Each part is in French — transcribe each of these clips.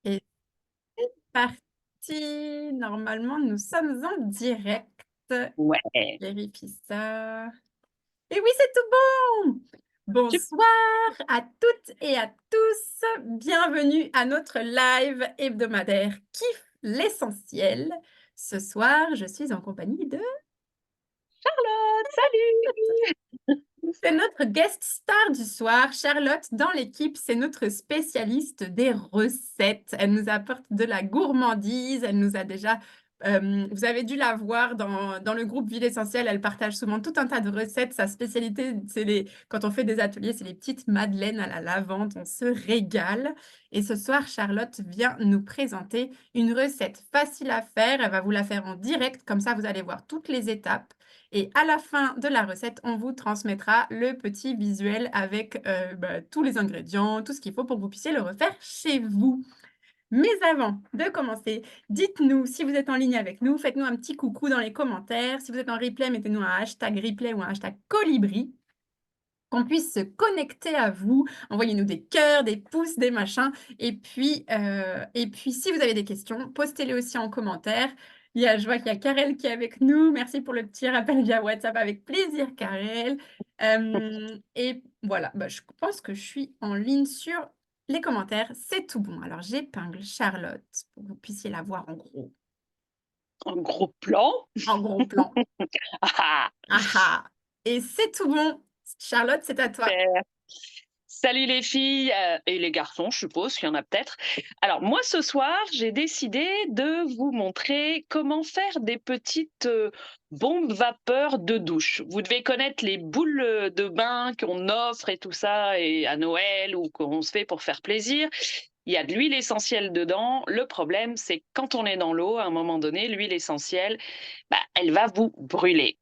Et c'est parti. Normalement, nous sommes en direct. Ouais, Vérifie ça. Et oui, c'est tout bon. sup Bonsoir à toutes et à tous. Bienvenue à notre live hebdomadaire Kiffe l'essentiel. Ce soir, je suis en compagnie de... Charlotte, salut! C'est notre guest star du soir, Charlotte, dans l'équipe. C'est notre spécialiste des recettes. Elle nous apporte de la gourmandise. Elle nous a déjà... vous avez dû la voir dans le groupe Ville Essentielle. Elle partage souvent tout un tas de recettes. Sa spécialité, quand on fait des ateliers, c'est les petites madeleines à la lavande. On se régale. Et ce soir, Charlotte vient nous présenter une recette facile à faire. Elle va vous la faire en direct. Comme ça, vous allez voir toutes les étapes. Et à la fin de la recette, on vous transmettra le petit visuel avec tous les ingrédients, tout ce qu'il faut pour que vous puissiez le refaire chez vous. Mais avant de commencer, dites-nous si vous êtes en ligne avec nous, faites-nous un petit coucou dans les commentaires. Si vous êtes en replay, mettez-nous un hashtag replay ou un hashtag colibri, qu'on puisse se connecter à vous. Envoyez-nous des cœurs, des pouces, des machins. Et puis, si vous avez des questions, postez-les aussi en commentaire. Je vois qu'il y a Karel qui est avec nous. Merci pour le petit rappel via WhatsApp. Avec plaisir, Karel. Et voilà, je pense que je suis en ligne sur les commentaires. C'est tout bon. Alors, j'épingle Charlotte pour que vous puissiez la voir en gros. Un gros plan. En gros plan. Ah ah, Ah ah. Et c'est tout bon. Charlotte, c'est à toi. super. Salut les filles et les garçons, je suppose qu'il y en a peut-être. Alors moi ce soir, j'ai décidé de vous montrer comment faire des petites bombes vapeur de douche. Vous devez connaître les boules de bain qu'on offre et tout ça et à Noël ou qu'on se fait pour faire plaisir. Il y a de l'huile essentielle dedans. Le problème, c'est que quand on est dans l'eau, à un moment donné, l'huile essentielle, elle va vous brûler.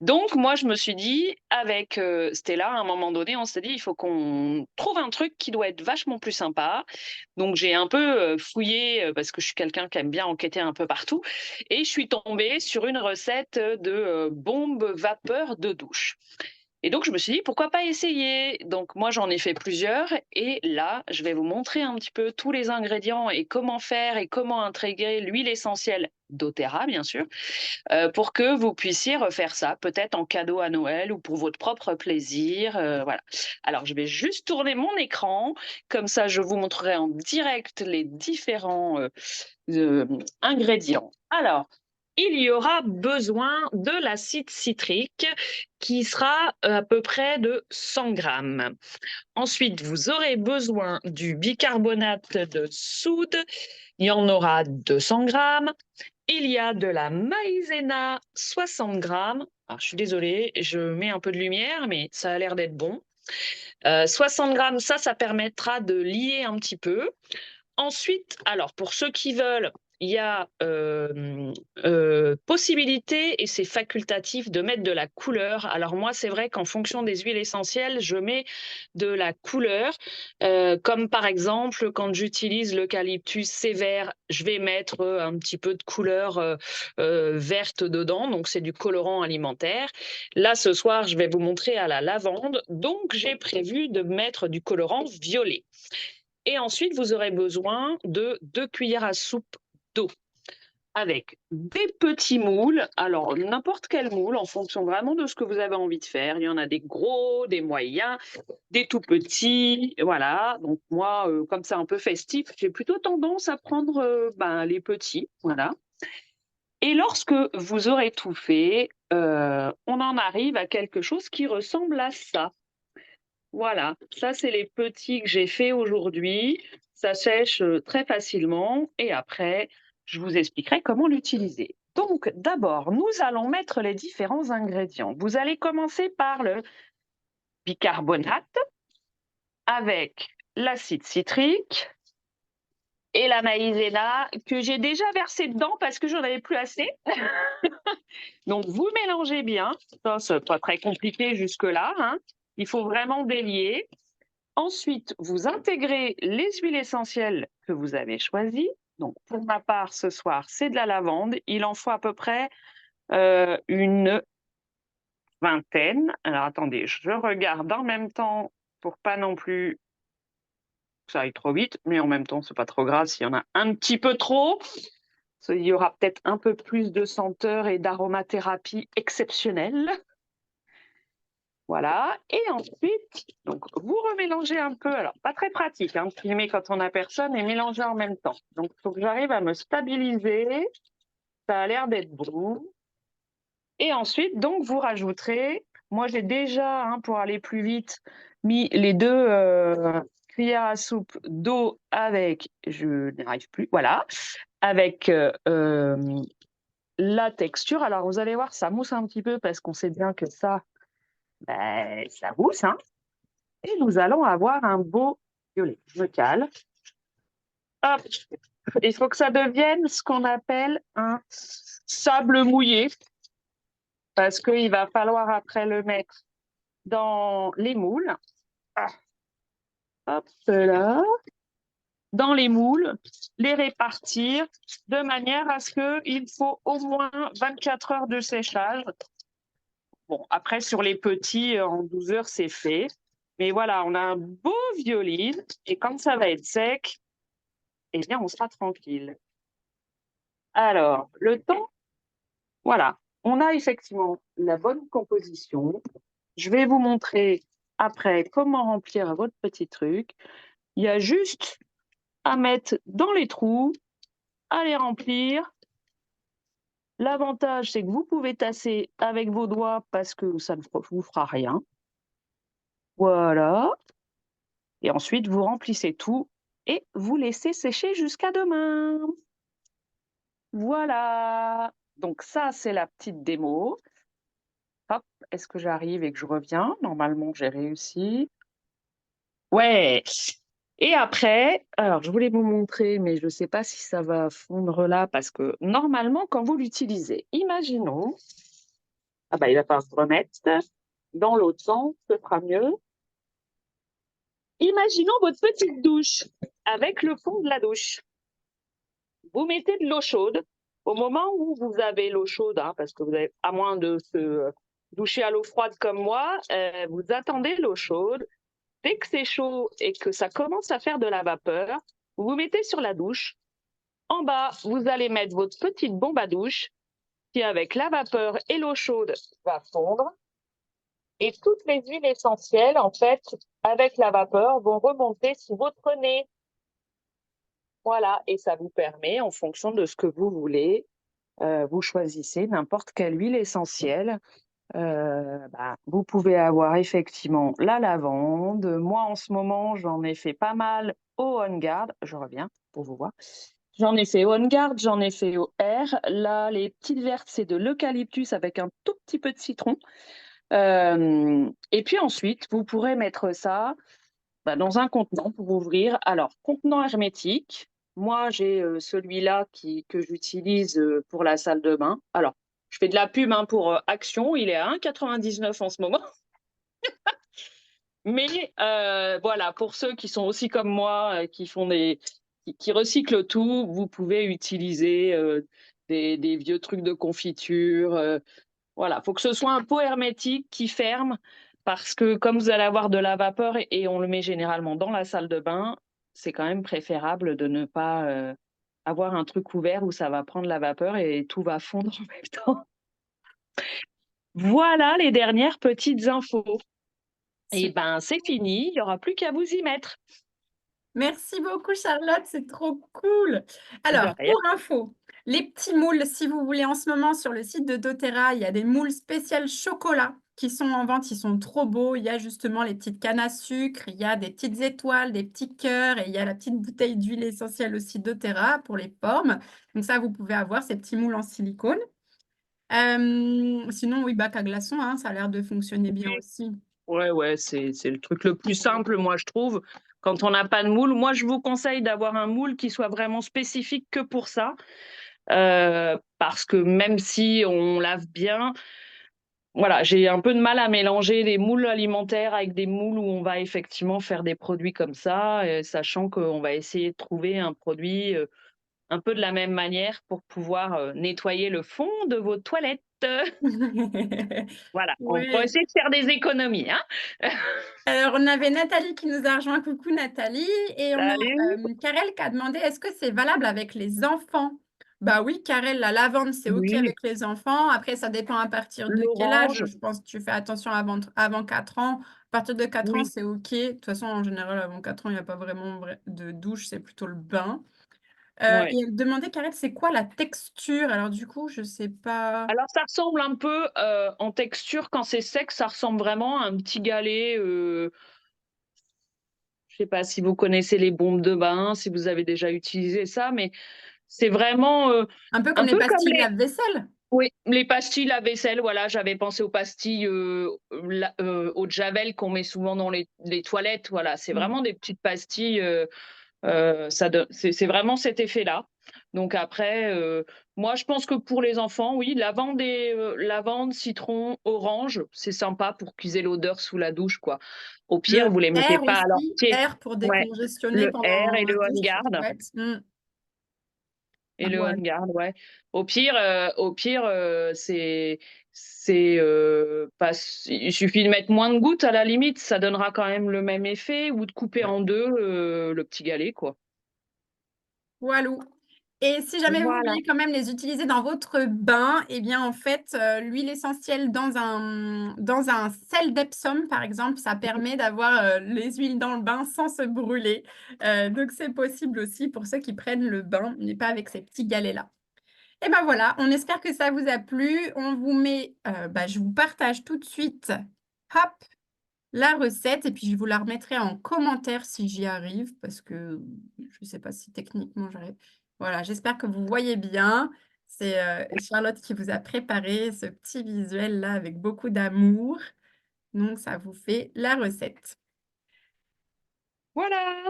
Donc moi, je me suis dit, avec Stella, à un moment donné, on s'est dit, il faut qu'on trouve un truc qui doit être vachement plus sympa. Donc j'ai un peu fouillé, parce que je suis quelqu'un qui aime bien enquêter un peu partout, et je suis tombée sur une recette de bombe vapeur de douche. Et donc, je me suis dit, pourquoi pas essayer? Donc, moi, j'en ai fait plusieurs. Et là, je vais vous montrer un petit peu tous les ingrédients et comment faire et comment intégrer l'huile essentielle d'Otera, bien sûr, pour que vous puissiez refaire ça, peut-être en cadeau à Noël ou pour votre propre plaisir. Voilà. Alors, je vais juste tourner mon écran. Comme ça, je vous montrerai en direct les différents ingrédients. Alors, il y aura besoin de l'acide citrique qui sera à peu près de 100 grammes. Ensuite, vous aurez besoin du bicarbonate de soude. Il y en aura 200 grammes. Il y a de la maïzena, 60 grammes. Alors, je suis désolée, je mets un peu de lumière, mais ça a l'air d'être bon. 60 grammes, ça permettra de lier un petit peu. Ensuite, alors pour ceux qui veulent, il y a possibilité, et c'est facultatif, de mettre de la couleur. Alors moi, c'est vrai qu'en fonction des huiles essentielles, je mets de la couleur. Comme par exemple, quand j'utilise l'eucalyptus sévère, je vais mettre un petit peu de couleur verte dedans, donc c'est du colorant alimentaire. Là, ce soir, je vais vous montrer à la lavande, donc j'ai prévu de mettre du colorant violet. Et ensuite, vous aurez besoin de 2 cuillères à soupe d'eau avec des petits moules. Alors, n'importe quel moule, en fonction vraiment de ce que vous avez envie de faire. Il y en a des gros, des moyens, des tout petits. Voilà. Donc, moi, comme c'est un peu festif, j'ai plutôt tendance à prendre les petits. Voilà. Et lorsque vous aurez tout fait, on en arrive à quelque chose qui ressemble à ça. Voilà, ça c'est les petits que j'ai faits aujourd'hui. Ça sèche très facilement et après, je vous expliquerai comment l'utiliser. Donc d'abord, nous allons mettre les différents ingrédients. Vous allez commencer par le bicarbonate avec l'acide citrique et la maïzena que j'ai déjà versé dedans parce que j'en avais plus assez. Donc vous mélangez bien. Ça, c'est pas très compliqué jusque-là, hein. Il faut vraiment délier. Ensuite, vous intégrez les huiles essentielles que vous avez choisies. Donc, pour ma part, ce soir, c'est de la lavande. Il en faut à peu près une vingtaine. Alors, attendez, je regarde en même temps pour pas non plus Ça aille trop vite, mais en même temps, c'est pas trop grave s'il y en a un petit peu trop. Il y aura peut-être un peu plus de senteur et d'aromathérapie exceptionnelle. Voilà. Et ensuite, donc, vous remélangez un peu. Alors, pas très pratique, hein, filmer quand on n'a personne et mélanger en même temps. Donc, il faut que j'arrive à me stabiliser. Ça a l'air d'être bon. Et ensuite, donc, vous rajouterez. Moi, j'ai déjà, hein, pour aller plus vite, mis les 2 cuillères à soupe d'eau avec, je n'arrive plus, voilà, avec la texture. Alors, vous allez voir, ça mousse un petit peu parce qu'on sait bien que ça, ben, ça mousse, hein. Et nous allons avoir un beau violet. Je me cale. Hop. Il faut que ça devienne ce qu'on appelle un sable mouillé parce qu'il va falloir après le mettre dans les moules. Ah. Hop là. Dans les moules, les répartir de manière à ce qu'il faut au moins 24 heures de séchage. Bon, après, sur les petits, en 12 heures, c'est fait. Mais voilà, on a un beau violine. Et quand ça va être sec, eh bien, on sera tranquille. Alors, le temps, voilà. On a effectivement la bonne composition. Je vais vous montrer après comment remplir votre petit truc. Il y a juste à mettre dans les trous, à les remplir. L'avantage, c'est que vous pouvez tasser avec vos doigts parce que ça ne vous fera rien. Voilà. Et ensuite, vous remplissez tout et vous laissez sécher jusqu'à demain. Voilà. Donc ça, c'est la petite démo. Hop, est-ce que j'arrive et que je reviens? Normalement, j'ai réussi. Ouais. Et après, alors je voulais vous montrer, mais je ne sais pas si ça va fondre là, parce que normalement, quand vous l'utilisez, imaginons, ah bah il va falloir se remettre dans l'autre sens, ce sera mieux. Imaginons votre petite douche avec le fond de la douche. Vous mettez de l'eau chaude. Au moment où vous avez l'eau chaude, hein, parce que vous avez, à moins de se doucher à l'eau froide comme moi, vous attendez l'eau chaude. Dès que c'est chaud et que ça commence à faire de la vapeur, vous vous mettez sur la douche. En bas, vous allez mettre votre petite bombe à douche qui, avec la vapeur et l'eau chaude, va fondre. Et toutes les huiles essentielles, en fait, avec la vapeur, vont remonter sous votre nez. Voilà, et ça vous permet, en fonction de ce que vous voulez, vous choisissez n'importe quelle huile essentielle. Vous pouvez avoir effectivement la lavande. Moi, en ce moment, j'en ai fait pas mal au On Guard. Je reviens pour vous voir. J'en ai fait au On Guard, j'en ai fait au R. Là, les petites vertes, c'est de l'eucalyptus avec un tout petit peu de citron. Et puis ensuite, vous pourrez mettre ça dans un contenant pour ouvrir. Alors, contenant hermétique. Moi, j'ai celui-là que j'utilise pour la salle de bain. Alors, je fais de la pub, hein, pour Action. Il est à 1,99 en ce moment. Mais voilà, pour ceux qui sont aussi comme moi, qui recyclent tout, vous pouvez utiliser des vieux trucs de confiture. Voilà, il faut que ce soit un pot hermétique qui ferme, parce que comme vous allez avoir de la vapeur et on le met généralement dans la salle de bain, c'est quand même préférable de ne pas avoir un truc ouvert où ça va prendre la vapeur et tout va fondre en même temps. Voilà les dernières petites infos. Et ben c'est fini, il n'y aura plus qu'à vous y mettre. Merci beaucoup, Charlotte, c'est trop cool. De Alors, rien. pour info, les petits moules, si vous voulez, en ce moment, sur le site de doTERRA, il y a des moules spécial chocolat qui sont en vente. Ils sont trop beaux. Il y a justement les petites cannes à sucre, il y a des petites étoiles, des petits cœurs et il y a la petite bouteille d'huile essentielle aussi doTERRA pour les formes. Donc ça, vous pouvez avoir ces petits moules en silicone. Sinon, oui, bac à glaçons, hein, ça a l'air de fonctionner bien aussi. Ouais, c'est le truc le plus simple, moi, je trouve. Quand on n'a pas de moule, moi, je vous conseille d'avoir un moule qui soit vraiment spécifique que pour ça. Parce que même si on lave bien, voilà, j'ai un peu de mal à mélanger les moules alimentaires avec des moules où on va effectivement faire des produits comme ça, sachant qu'on va essayer de trouver un produit un peu de la même manière pour pouvoir nettoyer le fond de vos toilettes. Voilà, on va Ouais. essayer de faire des économies, hein. Alors, on avait Nathalie qui nous a rejoint. Coucou Nathalie. Et on a Salut. Karel qui a demandé est-ce que c'est valable avec les enfants? Bah oui, Karel, la lavande, c'est OK Oui, avec les enfants. Après, ça dépend à partir de quel âge. l'orange, Je pense que tu fais attention avant 4 ans. À partir de 4 ans, oui, c'est OK. De toute façon, en général, avant 4 ans, il n'y a pas vraiment de douche, c'est plutôt le bain. ouais. Et elle demandait, Karel, c'est quoi la texture? Alors, du coup, je sais pas. Alors ça ressemble un peu, en texture quand c'est sec, ça ressemble vraiment à un petit galet, je sais pas si vous connaissez les bombes de bain, si vous avez déjà utilisé ça, mais c'est vraiment, Un peu comme un les peu comme pastilles les lave-vaisselle. oui, les pastilles lave-vaisselle, voilà, j'avais pensé aux pastilles, eau de javel qu'on met souvent dans les toilettes, voilà, c'est Mmh. vraiment des petites pastilles, ça donne c'est vraiment cet effet-là. Donc après, moi je pense que pour les enfants, oui, lavande, citron, orange, c'est sympa pour qu'ils aient l'odeur sous la douche, quoi. Au pire, Le vous les mettez R pas à leur aussi, pied. R pour Ouais, décongestionner le R pendant et la le douche, On c'est Guard. chouette. Mmh. Et le On Voilà. Guard, ouais. Au pire, pas il suffit de mettre moins de gouttes à la limite, ça donnera quand même le même effet ou de couper Ouais. en 2 le petit galet, quoi. Voilou. Et si jamais vous Voilà. voulez quand même les utiliser dans votre bain, eh bien, en fait, l'huile essentielle dans un sel d'Epsom, par exemple, ça permet d'avoir, les huiles dans le bain sans se brûler. Donc c'est possible aussi pour ceux qui prennent le bain, mais pas avec ces petits galets-là. Et ben voilà, on espère que ça vous a plu. On vous met, je vous partage tout de suite, hop, la recette et puis je vous la remettrai en commentaire si j'y arrive parce que je ne sais pas si techniquement j'arrive. Voilà, j'espère que vous voyez bien. C'est, Charlotte qui vous a préparé ce petit visuel-là avec beaucoup d'amour. Donc ça vous fait la recette. Voilà.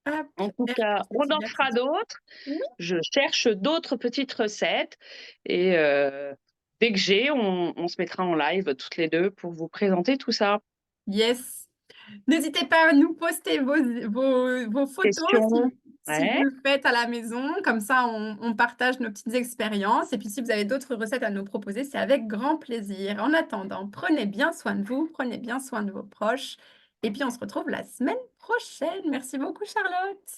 Hop, En tout R cas, pour ce on petit en gâteau. fera d'autres. Oui, Je cherche d'autres petites recettes et dès que j'ai, on se mettra en live toutes les 2 pour vous présenter tout ça. yes. N'hésitez pas à nous poster vos photos Questions? si vous Ouais. le faites à la maison, comme ça on partage nos petites expériences et puis si vous avez d'autres recettes à nous proposer, c'est avec grand plaisir. En attendant, prenez bien soin de vous, prenez bien soin de vos proches et puis on se retrouve la semaine prochaine. Merci beaucoup Charlotte.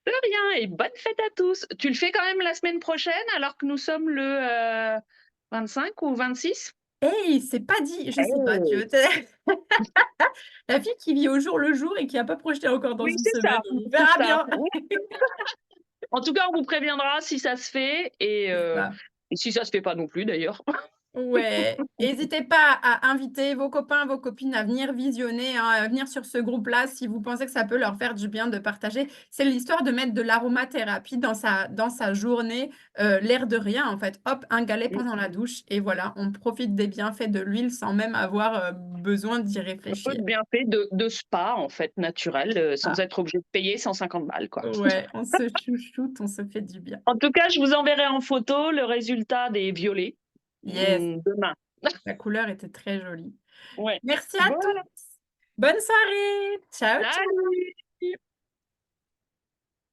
De rien et bonne fête à tous. Tu le fais quand même la semaine prochaine alors que nous sommes le, 25 ou 26? Hey, c'est pas dit, je sais pas, tu Hey! veux la fille qui vit au jour le jour et qui a pas projeté encore dans Oui, une c'est semaine, ça, on c'est verra ça. bien. Ouais. En tout cas, on vous préviendra si ça se fait C'est ça. et si ça se fait pas non plus d'ailleurs. Ouais, hésitez pas à inviter vos copains, vos copines à venir visionner, hein, à venir sur ce groupe-là si vous pensez que ça peut leur faire du bien de partager. C'est l'histoire de mettre de l'aromathérapie dans sa journée, l'air de rien en fait. Hop, un galet Mmh. pendant la douche et voilà, on profite des bienfaits de l'huile sans même avoir, besoin d'y Un peu réfléchir. de bienfait de spa en fait naturel, sans Ah, être obligé de payer 150 balles quoi. ouais, on se chouchoute, on se fait du bien. En tout cas, je vous enverrai en photo le résultat des violets, Yes, demain. la couleur était très jolie. Ouais. Merci à tous. Voilà. Bonne soirée. Ciao, ciao. Salut!